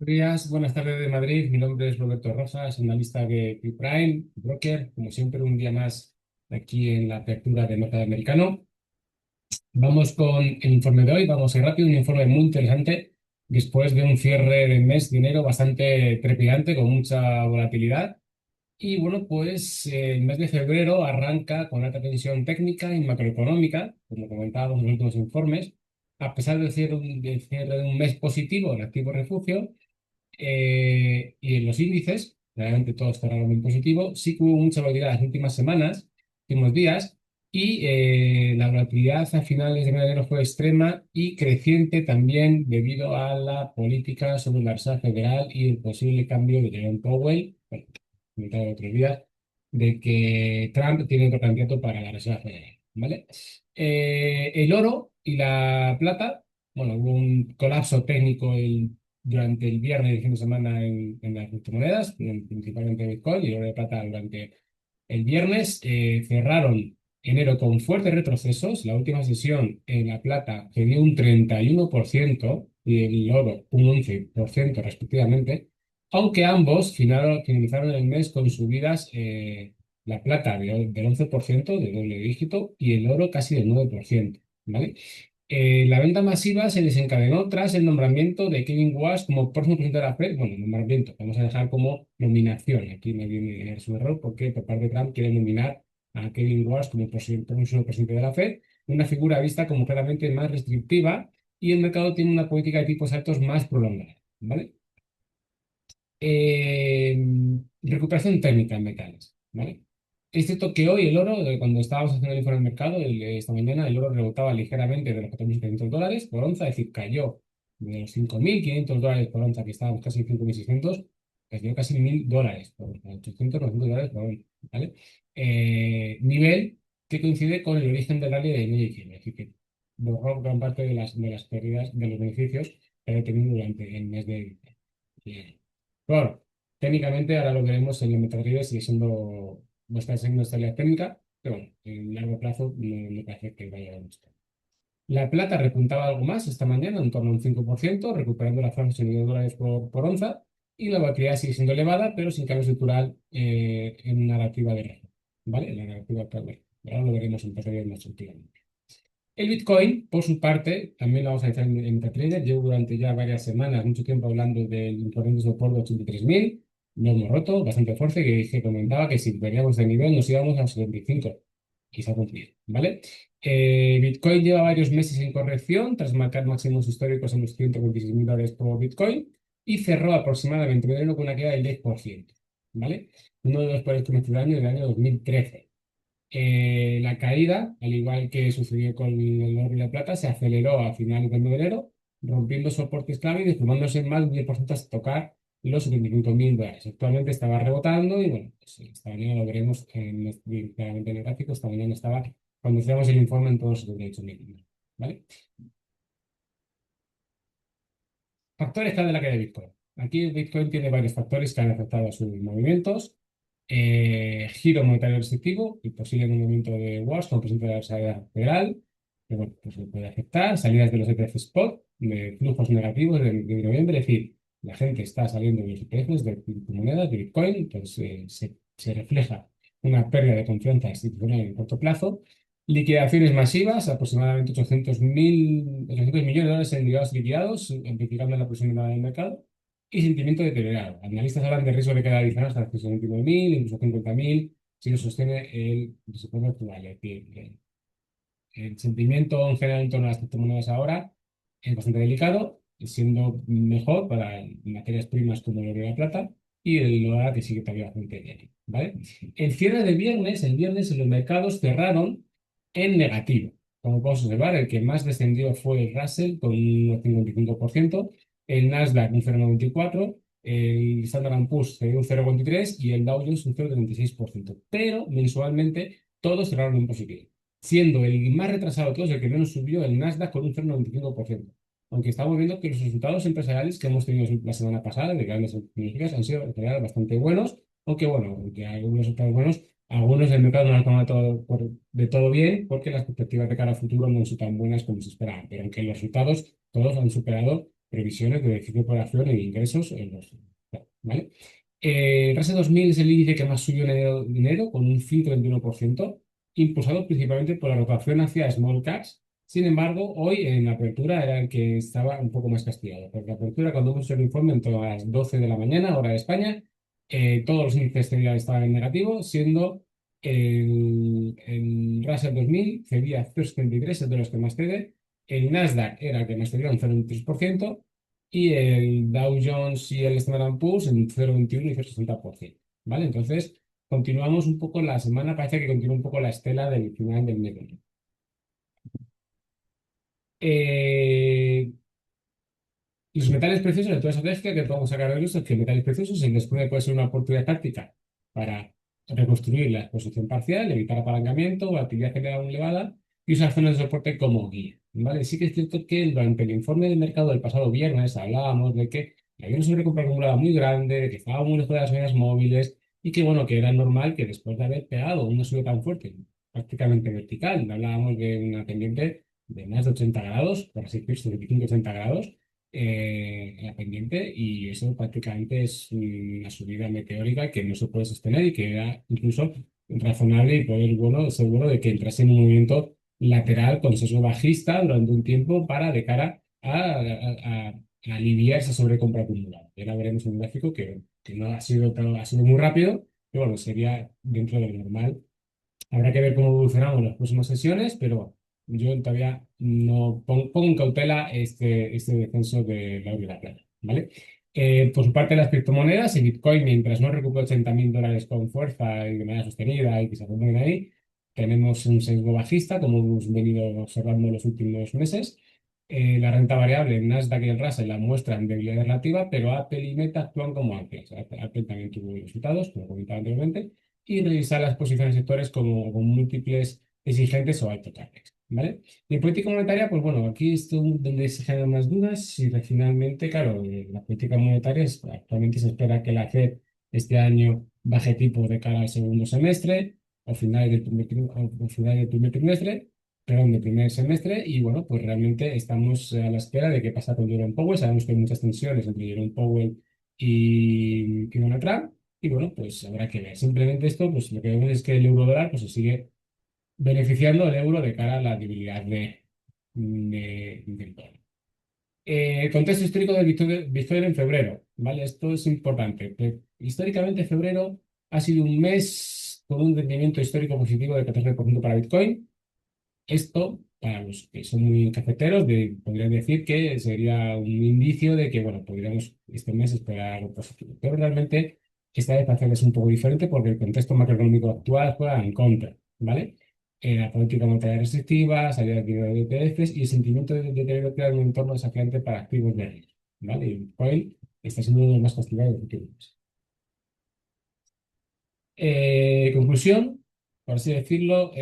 Días, buenas tardes de Madrid. Mi nombre es Roberto Rojas, analista de Prime, broker. Como siempre, un día más aquí en la apertura del mercado americano. Vamos con el informe de hoy. Vamos a ir rápido. Un informe muy interesante después de un cierre de mes de enero bastante trepidante, con mucha volatilidad. Y bueno, pues el mes de febrero arranca con alta tensión técnica y macroeconómica, como comentábamos en los últimos informes. A pesar del cierre de un mes positivo en activo refugio, y en los índices, realmente todos cerraron en positivo, sí que hubo mucha volatilidad las últimas semanas, últimos días, y la volatilidad a finales de enero fue extrema y creciente también debido a la política sobre la Reserva Federal y el posible cambio de Jerome Powell, bueno, comentado el otro día, de que Trump tiene otro candidato para la Reserva Federal, ¿vale? El oro y la plata, bueno, hubo un colapso técnico durante el viernes y el fin de semana en las criptomonedas, principalmente Bitcoin y el oro de plata durante el viernes. Cerraron enero con fuertes retrocesos. La última sesión en la plata cedió un 31% y el oro un 11% respectivamente, aunque ambos finalizaron el mes con subidas, la plata del 11% de doble dígito y el oro casi del 9%, ¿vale? La venta masiva se desencadenó tras el nombramiento de Kevin Walsh como próximo presidente de la Fed. Bueno, nombramiento, vamos a dejar como nominación. Aquí me viene su error porque por parte de Trump quiere nominar a Kevin Walsh como próximo presidente de la Fed, una figura vista como claramente más restrictiva y el mercado tiene una política de tipos altos más prolongada, ¿vale? Eh, Recuperación técnica en metales, ¿vale? Es cierto que hoy el oro, cuando estábamos haciendo el informe del mercado, esta mañana el oro rebotaba ligeramente de los $4.700 por onza, es decir, cayó de los $5.500 por onza, que estábamos casi en 5.600, cayó casi $1.000, por 800, $900 por onza, ¿vale? Nivel que coincide con el origen del rally de enero y diciembre, es decir, que borró gran parte de las pérdidas, de los beneficios que había tenido durante el mes de Claro, técnicamente ahora lo veremos en el MetaTrader, sigue siendo siendo estabilidad técnica, pero bueno, en largo plazo no parece que vaya a gustar. La plata repuntaba algo más esta mañana, en torno a un 5%, recuperando la franja de $8.000 por onza, y la volatilidad sigue siendo elevada, pero sin cambio estructural, en narrativa de referencia, ¿vale? En la narrativa actual. Ahora lo veremos en posterior más tranquilamente. El Bitcoin, por su parte, también lo vamos a analizar en MetaTrader. Llevo durante ya varias semanas, mucho tiempo hablando del importante soporte de 83.000. Lo hemos roto, bastante fuerte, que comentaba que si veríamos de nivel nos íbamos a 75. Quizá cumplir, ¿vale? Bitcoin lleva varios meses en corrección, tras marcar máximos históricos en los $126.000 por Bitcoin, y cerró aproximadamente en enero con una caída del 10%, ¿vale? Uno de los peores trimestres del año, del año 2013. La caída, al igual que sucedió con el oro y la plata, se aceleró a finales del mes de enero, rompiendo soportes clave y desplomándose más de un 10% hasta tocar los $75.000. Actualmente estaba rebotando y bueno, pues esta mañana lo veremos claramente en el gráfico. Esta mañana estaba, cuando hacíamos el informe, en todos los 78.000. ¿Vale? Factores clave de la caída de Bitcoin. Aquí el Bitcoin tiene varios factores que han afectado a sus movimientos. Giro monetario restrictivo y posible movimiento de Walsh como presidente de la Reserva Federal, que bueno, pues le puede afectar. Salidas de los ETF spot, de flujos negativos de noviembre, es decir, la gente está saliendo de los ETFs de criptomonedas, de Bitcoin, entonces se refleja una pérdida de confianza institucional en corto plazo. Liquidaciones masivas, aproximadamente 800 millones de dólares en derivados liquidados, amplificando la presión del mercado. Y sentimiento deteriorado. Analistas hablan de riesgo de quedar adicional hasta los 29.000, incluso 50.000, si lo sostiene el desempeño actual. Es decir, el sentimiento en general en torno a las criptomonedas ahora es bastante delicado, siendo mejor para materias primas como el oro y la plata, y el dólar que sigue todavía bastante débil, ¿vale? El viernes en los mercados cerraron en negativo. Como podemos observar, el que más descendió fue el Russell con un 55%, el Nasdaq un 0,94%, el Standard Poor's cedió un 0,23% y el Dow Jones un 0,36%. Pero mensualmente todos cerraron en positivo, siendo el más retrasado de todos el que menos subió el Nasdaq con un 0,95%. Aunque estamos viendo que los resultados empresariales que hemos tenido la semana pasada de grandes tecnológicas han sido en general bastante buenos, aunque bueno, aunque hay algunos resultados buenos, algunos del mercado no han tomado de todo bien porque las expectativas de cara al futuro no son tan buenas como se esperaban, pero aunque los resultados todos han superado previsiones de beneficio por acción e ingresos en los, ¿vale? El Russell 2000 es el índice que más subió en enero, con un 121%, impulsado principalmente por la rotación hacia small caps. Sin embargo, hoy en la apertura era el que estaba un poco más castigado, porque la apertura, cuando hemos hecho el informe, entre las 12 de la mañana, hora de España, todos los índices estaban en negativo, siendo el Russell 2000 cedía 0,73, es de los que más cede. El Nasdaq era el que más cedía, un 0,3%, y el Dow Jones y el Standard Poor's en 0,21 y 0,60%. ¿Vale? Entonces, continuamos un poco la semana, parece que continúa un poco la estela del final del mes. Eh, los metales preciosos, de toda esa estrategia que podemos sacar de esto es que metales preciosos se les puede ser una oportunidad táctica para reconstruir la exposición parcial, evitar apalancamiento, volatilidad general elevada y usar zonas de soporte como guía. ¿Vale? Sí que es cierto que durante el informe de mercado del pasado viernes hablábamos de que había una sobrecompra acumulada muy grande, de que estaba muy lejos de las medias móviles y que, bueno, que era normal que después de haber pegado una subida tan fuerte, prácticamente vertical, hablábamos de una pendiente de más de 80 grados, por así decirlo, 75-80 grados, en la pendiente, y eso prácticamente es una subida meteórica que no se puede sostener y que era incluso razonable y poder, bueno, seguro de que entrase en un movimiento lateral con sesgo bajista durante un tiempo para de cara a aliviar esa sobrecompra acumulada. Y ahora veremos un gráfico que no ha sido, ha sido muy rápido, pero bueno, sería dentro de lo normal. Habrá que ver cómo evolucionamos en las próximas sesiones, pero yo todavía no pongo en cautela este descenso de la oro y la plata, ¿vale? Por su parte, las criptomonedas y Bitcoin, mientras no recupere $80.000 con fuerza y de manera sostenida y que se acumulen ahí, tenemos un sesgo bajista, como hemos venido observando en los últimos meses. La renta variable, el Nasdaq y el Russell la muestran debilidad relativa, pero Apple y Meta actúan como antes. Apple también tuvo resultados, como comentaba anteriormente, y revisar las posiciones de sectores como con múltiples exigentes o alto CAPEX, ¿vale? Y en política monetaria, pues bueno, aquí es donde se generan más dudas. Si finalmente, claro, la política monetaria actualmente se espera que la Fed este año baje tipos de cara al segundo semestre o finales del o finales del primer trimestre, perdón, del primer semestre, y bueno, pues realmente estamos a la espera de qué pasa con Jerome Powell. Sabemos que hay muchas tensiones entre Jerome Powell y Donald Trump. Y bueno, pues habrá que ver. Simplemente esto, pues lo que vemos es que el euro dólar pues, se sigue beneficiando el euro de cara a la debilidad del dólar. Contexto histórico del Bitcoin en febrero, ¿vale? Esto es importante. Históricamente, febrero ha sido un mes con un rendimiento histórico positivo del 14% para Bitcoin. Esto, para los que son muy cafeteros, podrían decir que sería un indicio de que, bueno, podríamos este mes esperar algo positivo. Pero realmente esta vez parece que es un poco diferente porque el contexto macroeconómico actual juega en contra, ¿vale? La política monetaria restrictiva, salida de dinero de ETFs y el sentimiento de deterioro crea un entorno desafiante para activos de riesgo, ¿vale? Y Bitcoin está siendo uno de los más castigados de los últimos meses. Conclusión, por así decirlo,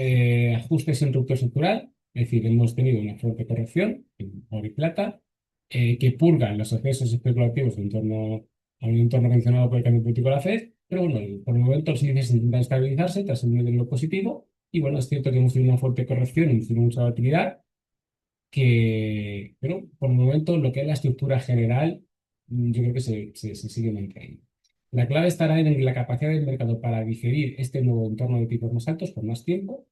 ajustes en ruptura estructural, es decir, hemos tenido una fuerte corrección en oro y plata, que purgan los excesos especulativos en torno a un entorno mencionado por el cambio político de la Fed, pero bueno, por el momento los índices intentan estabilizarse tras el nivel positivo, y bueno, es cierto que hemos tenido una fuerte corrección, hemos tenido mucha volatilidad, pero por el momento lo que es la estructura general, yo creo que se sigue manteniendo. La clave estará en la capacidad del mercado para digerir este nuevo entorno de tipos más altos por más tiempo,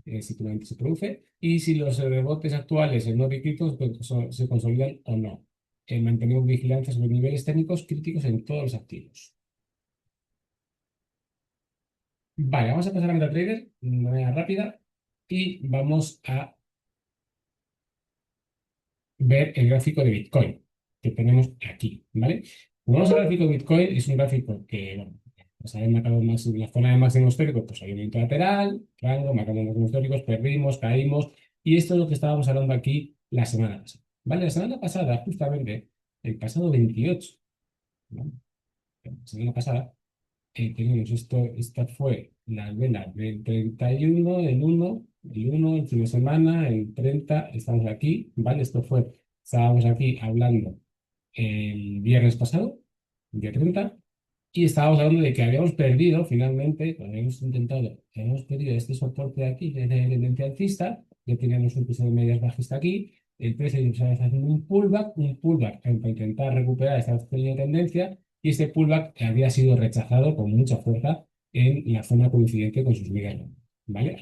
si finalmente se produce, y si los rebotes actuales en no críticos pues, se consolidan o no. Mantenemos vigilancia sobre niveles técnicos críticos en todos los activos. Vale, vamos a pasar a MetaTrader de manera rápida y vamos a ver el gráfico de Bitcoin que tenemos aquí, ¿vale? Como vemos el gráfico de Bitcoin, es un gráfico que, bueno, pues habéis marcado más en la zona de máximo histórico, pues hay un movimiento lateral, rango, marcamos máximos históricos, perdimos, caímos, y esto es lo que estábamos hablando aquí la semana pasada, ¿vale? La semana pasada, justamente, el pasado 28, ¿no? La semana pasada, tenemos esto, esta fue la vela del 31, el fin de semana, el 30 estamos aquí, ¿vale? Estábamos aquí hablando el viernes pasado, el día 30, y estábamos hablando de que habíamos perdido, finalmente, habíamos perdido este soporte de aquí, de tendencia alcista, ya teníamos un piso de medias bajista aquí, el precio está haciendo un pullback para intentar recuperar esta línea de tendencia, y este pullback había sido rechazado con mucha fuerza en la zona coincidente con sus medias móviles, ¿vale?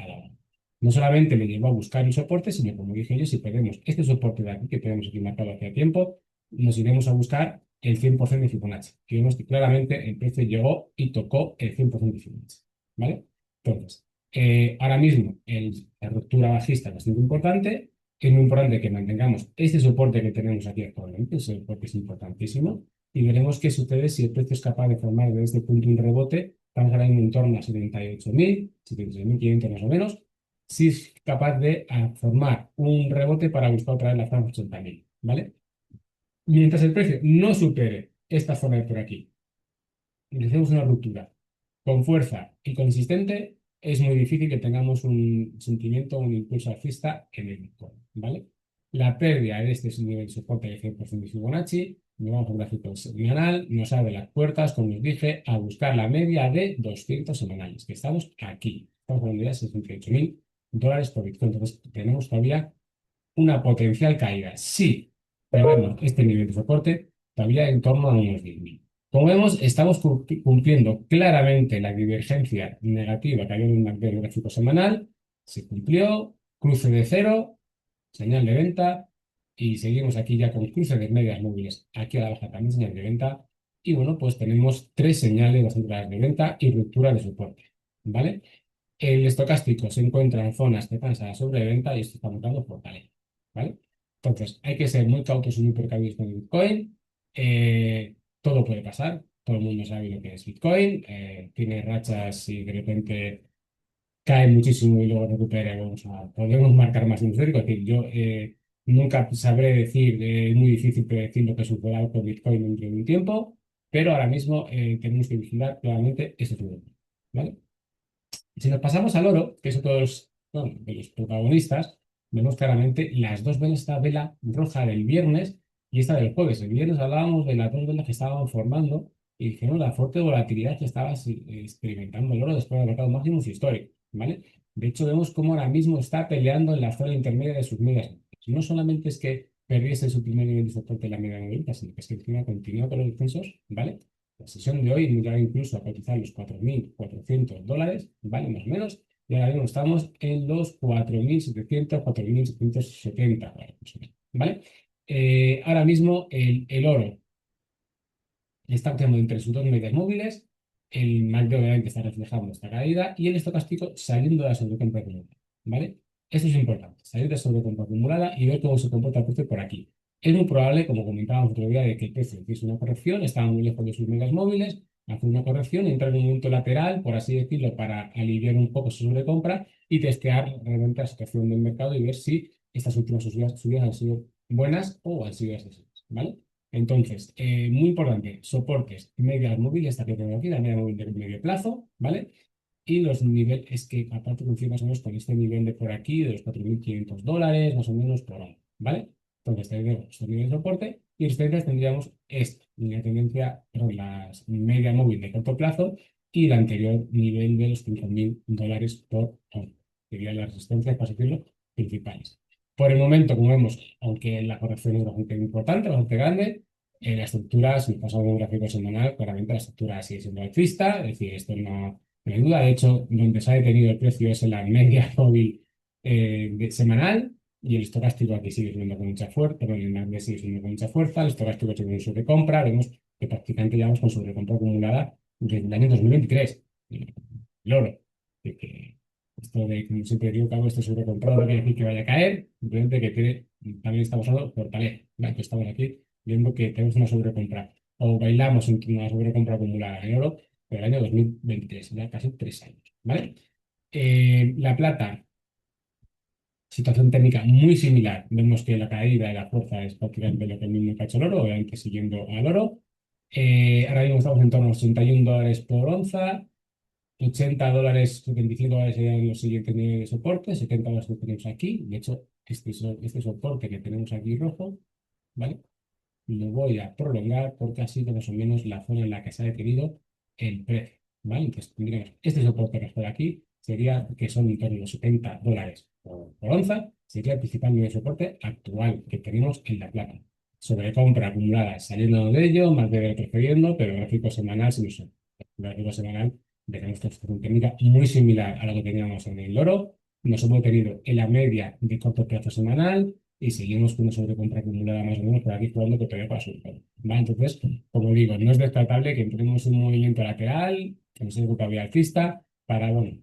No solamente le llevó a buscar el soporte, sino como dije yo, si perdemos este soporte de aquí, que tenemos aquí marcado hace tiempo, nos iremos a buscar el 100% de Fibonacci. Que vemos que claramente el precio llegó y tocó el 100% de Fibonacci, ¿vale? Entonces, ahora mismo la ruptura bajista es bastante importante. Es muy importante que mantengamos este soporte que tenemos aquí actualmente, ese soporte es importantísimo, y veremos qué sucede si el precio es capaz de formar desde este punto un rebote. Estamos ahora mismo en torno a 78.000, 76.500 más o menos, si es capaz de formar un rebote para buscar otra vez la zona 80.000, ¿vale? Mientras el precio no supere esta zona de por aquí y hacemos una ruptura con fuerza y consistente, es muy difícil que tengamos un sentimiento, un impulso alcista en el Bitcoin, ¿vale? La pérdida de este nivel de soporte de 100% de Fibonacci, nos vamos a un gráfico semanal, nos abre las puertas, como os dije, a buscar la media de 200 semanales, que estamos aquí, estamos hablando de 68.000 dólares por Bitcoin. Entonces, tenemos todavía una potencial caída. Sí, perdemos este nivel de soporte, todavía en torno a unos 10.000. Como vemos, estamos cumpliendo claramente la divergencia negativa que había en el gráfico semanal. Se cumplió, cruce de cero, señal de venta, y seguimos aquí ya con cruce de medias móviles. Aquí a la baja también señal de venta. Y bueno, pues tenemos tres señales bastante claras de venta y ruptura de soporte, ¿vale? El estocástico se encuentra en zonas de de sobreventa y esto está marcando fortaleza, ¿vale? Entonces, hay que ser muy cautos y muy precavidos con el Bitcoin. Todo puede pasar, todo el mundo sabe lo que es Bitcoin. Tiene rachas y de repente cae muchísimo y luego recupera. Podemos marcar más un histórico. Es decir, yo nunca sabré decir, es muy difícil predecir lo que sucederá con Bitcoin dentro de un tiempo, pero ahora mismo tenemos que vigilar claramente ese fenómeno, ¿vale? Si nos pasamos al oro, que es otro de los, bueno, de los protagonistas, vemos claramente las dos velas, esta vela roja del viernes y esta del jueves. El viernes hablábamos de las dos velas que estaban formando y dijimos la fuerte volatilidad que estaba experimentando el oro después de mercados máximos históricos, ¿vale? De hecho, vemos cómo ahora mismo está peleando en la zona intermedia de sus medias móviles. No solamente es que perdiese su primer nivel de soporte en la media móvil, sino que es que encima continúa con los descensos, ¿vale? La sesión de hoy llega incluso a cotizar los $4.400, ¿vale? Más o menos. Y ahora mismo estamos en los 4.700, 4.770 dólares, más o menos, ¿vale? Ahora mismo el oro está quedando entre sus dos medias móviles, el MACD obviamente está reflejando esta caída y el estocástico saliendo de la sobrecompra acumulada, ¿vale? Esto es importante, salir de la sobrecompra acumulada y ver cómo se comporta el precio por aquí. Es muy probable, como comentábamos otro día, de que el precio hizo una corrección, estaba muy lejos de sus medias móviles, hace una corrección, entrar en un momento lateral, por así decirlo, para aliviar un poco su sobrecompra y testear realmente la situación del mercado y ver si estas últimas subidas han sido buenas o han sido excesivas, ¿vale? Entonces, muy importante, soportes, medias móviles, esta que tengo aquí, la media móvil de medio plazo, ¿vale? Y los niveles, es que aparte coincide más o menos con este nivel de por aquí, de los 4.500 dólares, más o menos por año, ¿vale? Entonces, tendremos estos niveles de soporte y resistencias tendríamos esta, una tendencia, perdón, la media móvil de corto plazo y el anterior nivel de los 5.000 dólares por año. Serían las resistencias, para decirlo, principales. Por el momento, como vemos, aunque la corrección es bastante importante, bastante grande, la estructura, si pasamos de un gráfico semanal, claramente la estructura sigue siendo alcista, es decir, esto no hay duda. De hecho, donde se ha detenido el precio es en la media móvil semanal y el estocástico aquí sigue subiendo con mucha fuerza, pero el MACD sigue subiendo con mucha fuerza, el estocástico sigue en sobrecompra, vemos que prácticamente llevamos con sobrecompra acumulada desde el año 2023. El oro, que esto de, como siempre digo, que hago esto sobrecomprado no quiere decir que vaya a caer, simplemente que también estamos hablando fortaleza, ¿vale? Que estamos aquí viendo que tenemos una sobrecompra o bailamos en una sobrecompra acumulada en oro del año 2023, ya casi 3 años, ¿vale? La plata, situación técnica muy similar. Vemos que la caída de la fuerza es prácticamente lo que mismo que ha hecho el oro, obviamente siguiendo al oro. Ahora mismo estamos en torno a los 81 dólares por onza, 80 dólares, 75 dólares serían los siguientes niveles de soporte, 70 dólares que tenemos aquí. De hecho, este soporte que tenemos aquí rojo, ¿vale? Lo voy a prolongar porque ha sido más o menos la zona en la que se ha detenido el precio, ¿vale? Entonces tendríamos este soporte que está aquí, sería que son en torno a los $70 por onza, sería el principal nivel de soporte actual que tenemos en la plata. Sobrecompra acumulada saliendo de ello, más de retrocediendo, pero gráfico semanal sin uso. El gráfico semanal tenemos una técnica muy similar a lo que teníamos en el oro. Nos hemos tenido en la media de corto plazo semanal y seguimos con una sobrecompra acumulada más o menos por aquí jugando que todavía para subir. ¿Vale? Entonces, como digo, no es descartable que entremos en un movimiento lateral, que no se vía alcista, para, bueno,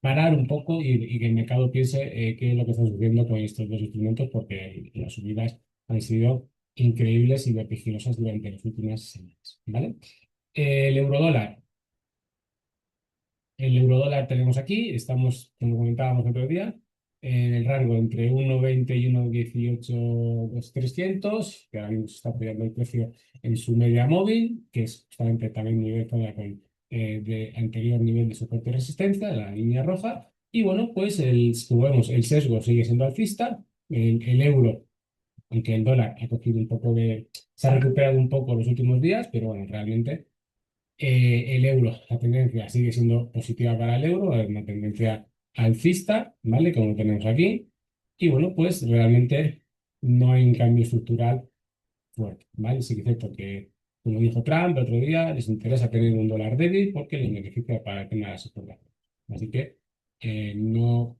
parar un poco y que el mercado piense qué es lo que está sucediendo con estos dos instrumentos, porque las subidas han sido increíbles y vertiginosas durante las últimas semanas. ¿Vale? El eurodólar. El eurodólar tenemos aquí, estamos, como comentábamos el otro día, en el rango entre 1,20 y 1,18,300, que ahora mismo se está apoyando el precio en su media móvil, que es justamente también nivel zona con de anterior nivel de soporte y resistencia, la línea roja. Y bueno, pues como vemos, el sesgo sigue siendo alcista, el euro, aunque el dólar ha cogido un poco se ha recuperado un poco los últimos días, pero bueno, realmente el euro, la tendencia sigue siendo positiva para el euro, es una tendencia alcista, ¿vale? Como tenemos aquí. Y bueno, pues realmente no hay un cambio estructural fuerte, ¿vale? Sí que es cierto que, como dijo Trump el otro día, les interesa tener un dólar débil porque les beneficia para el tema de las exportaciones. Así que no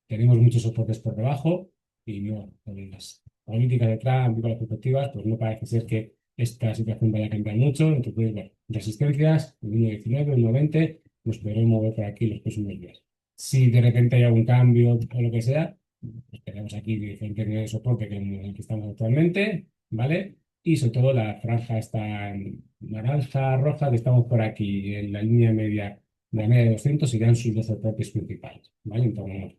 tenemos muchos soportes por debajo y no, con las políticas de Trump y con las perspectivas, pues no parece ser que esta situación vaya a cambiar mucho. Entonces, bueno, resistencias, el 1,19, el 1,20, nos podremos mover por aquí los próximos días. Si de repente hay algún cambio o lo que sea, pues tenemos aquí diferentes niveles de soporte que en el que estamos actualmente, ¿vale? Y sobre todo la franja está en naranja, roja, que estamos por aquí, en la línea media, la media de 200 irán sus dos soportes principales, ¿vale? Entonces,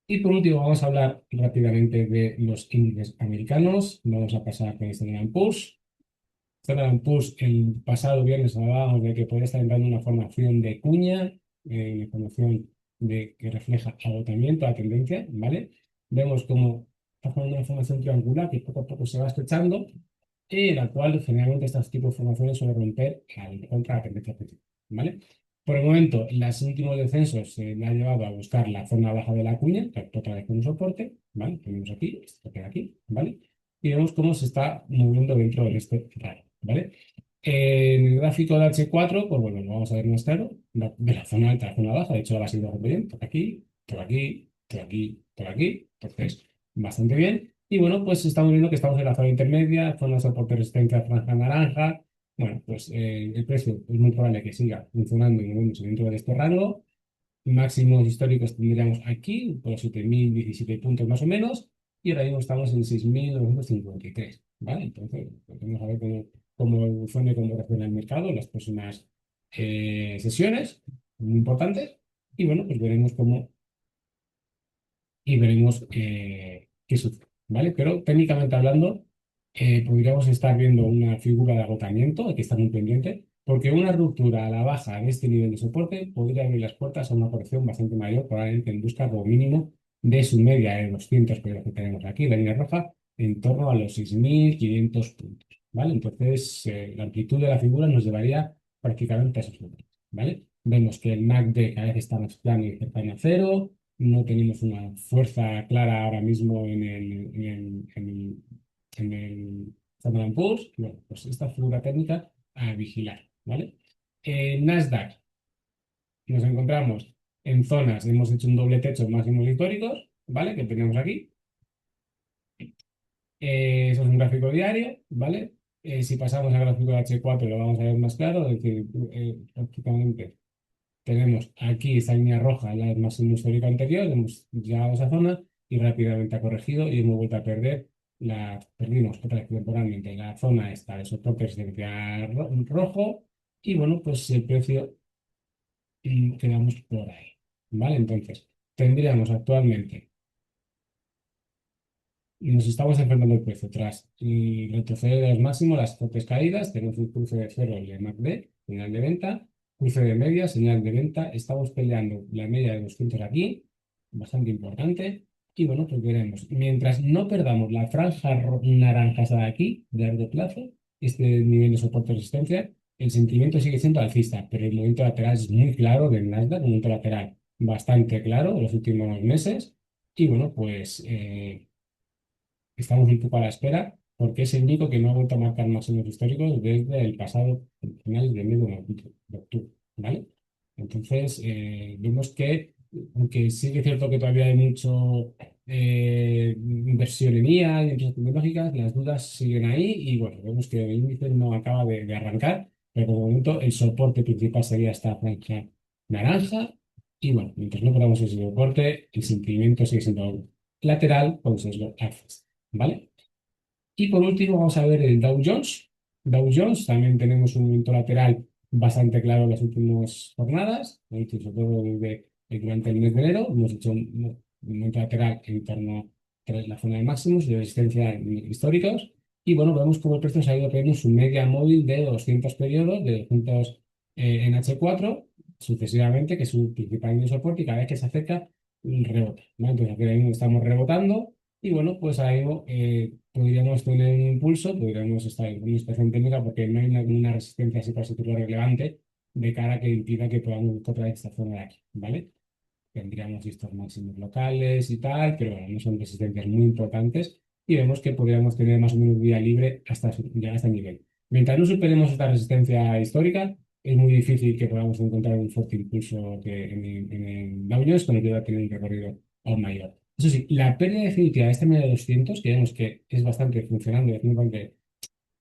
y por último, vamos a hablar rápidamente de los índices americanos. Vamos a pasar con Standard Poor's. Standard Poor's, el pasado viernes hablábamos de que podría estar entrando una formación de cuña, una formación que refleja agotamiento, la tendencia, ¿vale? Vemos cómo está formando una formación triangular que poco a poco se va estrechando, y la cual generalmente estos tipos de formaciones suelen romper contra la tendencia positiva, ¿vale? Por el momento, los últimos descensos se le ha llevado a buscar la zona baja de la cuña, que otra vez con un soporte, ¿vale? Tenemos aquí, esto queda aquí, ¿vale? Y vemos cómo se está moviendo dentro de este rango, ¿vale? En el gráfico de H4, pues bueno, lo vamos a ver más claro, de la zona alta a la zona baja, de hecho la va a seguir bastante bien, por aquí, por aquí, por aquí, por aquí, entonces bastante bien. Y bueno, pues estamos viendo que estamos en la zona intermedia, zona de soporte resistencia franja naranja. Bueno, pues el precio es muy probable que siga funcionando y moviéndose dentro de este rango. Máximos históricos tendríamos aquí, por los 7.017 puntos más o menos, y ahora mismo estamos en 6.953, ¿vale? Entonces, pues, vamos a ver cómo evoluciona y cómo reacciona el mercado en las próximas sesiones, muy importantes, y bueno, pues veremos cómo y veremos qué sucede, ¿vale? Pero técnicamente hablando, podríamos estar viendo una figura de agotamiento, hay que estar muy pendiente, porque una ruptura a la baja en este nivel de soporte podría abrir las puertas a una corrección bastante mayor, probablemente en busca como mínimo de su media de 200, que es lo que tenemos aquí, la línea roja, en torno a los 6.500 puntos, ¿vale? Entonces, la amplitud de la figura nos llevaría prácticamente a esos números, ¿vale? Vemos que el MACD cada vez está más plano y cercano a cero, no tenemos una fuerza clara ahora mismo en el Standard Poor's. Bueno, pues esta figura técnica a vigilar, ¿vale? Nasdaq, nos encontramos en zonas, hemos hecho un doble techo máximos históricos, ¿vale? Que tenemos aquí. Eso es un gráfico diario, ¿vale? Si pasamos al gráfico de H4 lo vamos a ver más claro, es decir, prácticamente tenemos aquí esta línea roja, la del máximo histórico anterior, hemos llegado a esa zona y rápidamente ha corregido y hemos vuelto a perder, perdimos otra vez temporalmente la zona esta de soporte residencial rojo y bueno, pues el precio quedamos por ahí, ¿vale? Entonces, tendríamos actualmente, nos estamos enfrentando el precio tras retroceder de los máximos, las fuertes caídas, tenemos un cruce de cero y el MACD, señal de venta, cruce de media, señal de venta, estamos peleando la media de 200 aquí, bastante importante, y bueno, pues veremos. Mientras no perdamos la franja naranja de aquí, de largo plazo, este nivel de soporte de resistencia, el sentimiento sigue siendo alcista, pero el movimiento lateral es muy claro del Nasdaq, un movimiento lateral bastante claro de los últimos meses. Y bueno, pues estamos un poco a la espera porque es el único que no ha vuelto a marcar máximos históricos desde el pasado finales de mes de octubre, ¿vale? Entonces, vemos que, aunque sí que es cierto que todavía hay mucho inversión en IA y empresas tecnológicas, las dudas siguen ahí y bueno, vemos que el índice no acaba de arrancar, pero por el momento el soporte principal sería esta franja naranja y bueno, mientras no podamos ese soporte, el sentimiento sigue siendo lateral con sesgo alcista. ¿Vale? Y por último vamos a ver el Dow Jones. Dow Jones también tenemos un movimiento lateral bastante claro en las últimas jornadas, sobre todo durante el mes de enero. Hemos hecho un movimiento lateral en torno a la zona de máximos de resistencia históricos. Y bueno, vemos cómo el precio se ha ido pegando su media móvil de 200 periodos, de 200 en H4, sucesivamente, que es su principal línea de soporte, y cada vez que se acerca, rebota, ¿no? Entonces aquí ahora mismo estamos rebotando. Y bueno, pues ahí podríamos tener un impulso, podríamos estar en una situación técnica porque no hay ninguna resistencia así para sector relevante de cara a que impida que podamos encontrar esta zona de aquí, ¿vale? Tendríamos estos máximos locales y tal, pero bueno, no son resistencias muy importantes y vemos que podríamos tener más o menos vía libre hasta llegar a este nivel. Mientras no superemos esta resistencia histórica, es muy difícil que podamos encontrar un fuerte impulso en el Dow Jones con el que va a tener un recorrido aún mayor. Eso sí, la pérdida definitiva de este medio de 200, que vemos que es bastante funcionando, la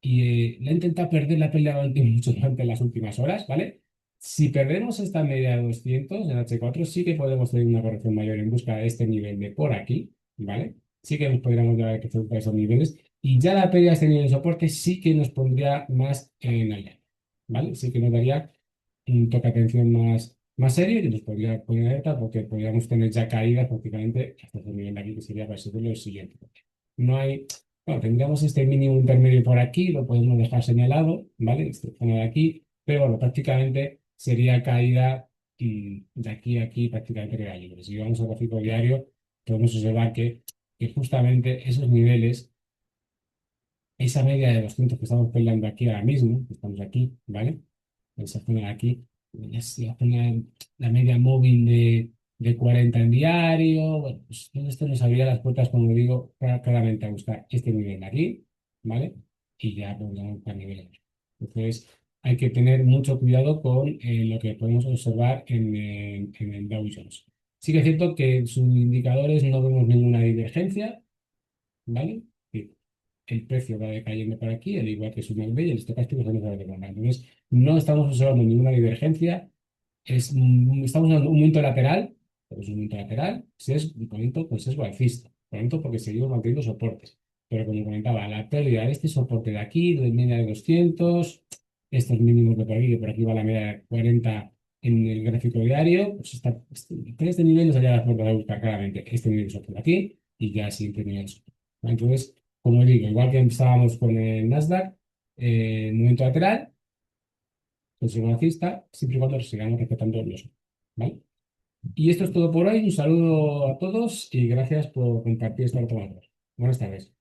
he intentado perder la pelea durante mucho durante las últimas horas, ¿vale? Si perdemos esta media de 200 en H4, sí que podemos tener una corrección mayor en busca de este nivel de por aquí, ¿vale? Sí que nos podríamos llevar a que a esos niveles. Y ya la pérdida de este nivel de soporte sí que nos pondría más en alerta, ¿vale? Sí que nos daría un toque de atención más serio y nos podría poner en alerta porque podríamos tener ya caídas prácticamente hasta ese nivel de aquí, que sería para seguirlo el siguiente. No hay bueno, tendríamos este mínimo intermedio por aquí, lo podemos dejar señalado, ¿vale? Este zona de aquí, pero bueno, prácticamente sería caída de aquí a aquí, prácticamente queda libre. Si vamos al gráfico diario, podemos observar que justamente esos niveles, esa media de 200 que estamos peleando aquí ahora mismo, que estamos aquí, ¿vale? Esa zona de aquí, es la zona, la media móvil de 40 en diario. Bueno, pues todo esto nos abría las puertas, como digo, claramente a buscar este nivel de aquí, ¿vale? Y ya podríamos buscar niveles. Entonces, hay que tener mucho cuidado con lo que podemos observar en el Dow Jones. Sí que es cierto que en sus indicadores no vemos ninguna divergencia, ¿vale? El precio va decayendo por aquí, al igual que su MACD y el estocástico se nos va deteriorando. Entonces, no estamos observando ninguna divergencia, estamos en un movimiento lateral, pero es un movimiento lateral, si es un movimiento con sesgo alcista, por ejemplo, porque seguimos manteniendo soportes. Pero como comentaba, la pérdida de este soporte de aquí, de media de 200, estos mínimos de por aquí, que por aquí va la media de 40 en el gráfico diario, pues este nivel nos haría las puertas a buscar claramente este nivel de soporte de aquí y ya siguiente nivel de soporte. Entonces, como digo, igual que empezábamos con el Nasdaq, movimiento lateral, consigo alcista, siempre y cuando sigamos respetando los. ¿Vale? Y esto es todo por hoy. Un saludo a todos y gracias por compartir esta otra. Buenas tardes.